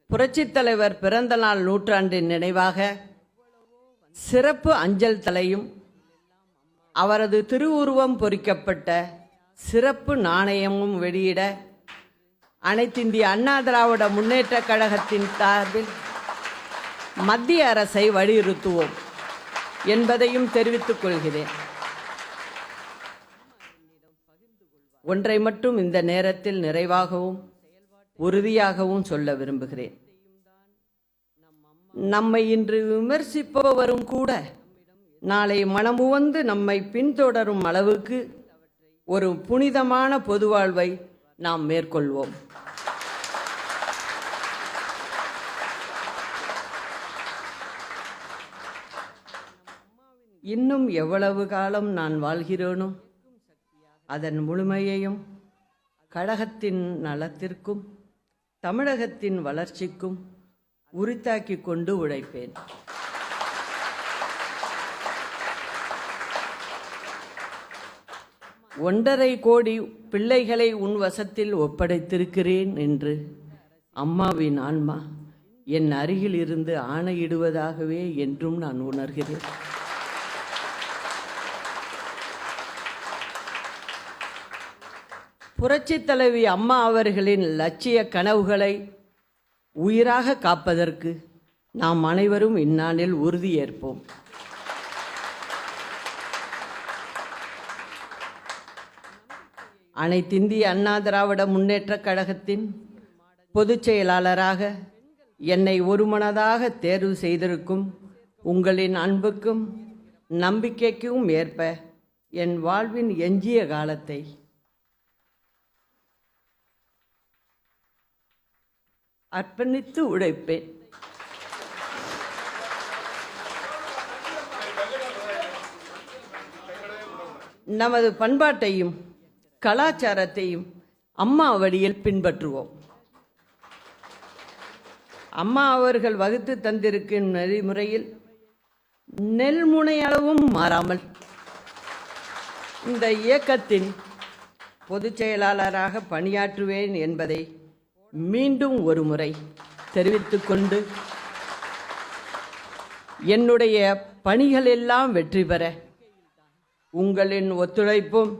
புரட்சித் தலைவர் பிறந்த நாள் நூற்றாண்டின் நினைவாக சிறப்பு அஞ்சல் தலையும் அவரது திருவுருவம் பொறிக்கப்பட்ட சிறப்பு நாணயமும் வெளியிட அனைத்திந்திய அண்ணா திராவிட முன்னேற்றக் கழகத்தின் சார்பில் மத்திய அரசை வலியுறுத்துவோம் என்பதையும் தெரிவித்துக் கொள்கிறேன். ஒன்றை மட்டும் இந்த நேரத்தில் நிறைவாகவும் உறுதியாகவும் சொல்ல விரும்புகிறேன். நம்மை இன்று விமர்சிப்பவரும் கூட நாளை மனமுவந்து நம்மை பின்தொடரும் அளவுக்கு ஒரு புனிதமான பொது வாழ்வை நாம் மேற்கொள்வோம். இன்னும் எவ்வளவு காலம் நான் வாழ்கிறேனோ அதன் முழுமையையும் கழகத்தின் நலத்திற்கும் தமிழகத்தின் வளர்ச்சிக்கும் உரித்தாக்கி கொண்டு உழைப்பேன். ஒன்றரை கோடி பிள்ளைகளை உன் வசத்தில் ஒப்படைத்திருக்கிறேன் என்று அம்மாவின் ஆன்மா என் அருகில் இருந்து ஆணையிடுவதாகவே என்றும் நான் உணர்கிறேன். புரட்சித் தலைவி அம்மா அவர்களின் லட்சிய கனவுகளை உயிராக காப்பதற்கு நாம் அனைவரும் இந்நாளில் உறுதியேற்போம். அனைத்திந்திய அண்ணா திராவிட முன்னேற்றக் கழகத்தின் பொதுச் செயலாளராக என்னை ஒருமனதாக தேர்வு செய்திருக்கும் உங்களின் அன்புக்கும் நம்பிக்கைக்கும் ஏற்ப என் வாழ்வின் எஞ்சிய காலத்தை அர்ப்பணித்து உழைப்பேன். நமது பண்பாட்டையும் கலாச்சாரத்தையும் அம்மா வழியில் பின்பற்றுவோம். அம்மா அவர்கள் வகுத்து தந்திருக்கும் நெறிமுறையில் நெல்முனையளவும் மாறாமல் இந்த இயக்கத்தின் பொதுச் செயலாளராக பணியாற்றுவேன் என்பதை மீண்டும் ஒரு முறை தெரிவித்துக்கொண்டு என்னுடைய பணிகள் எல்லாம் வெற்றி பெற உங்களின் ஒத்துழைப்பும்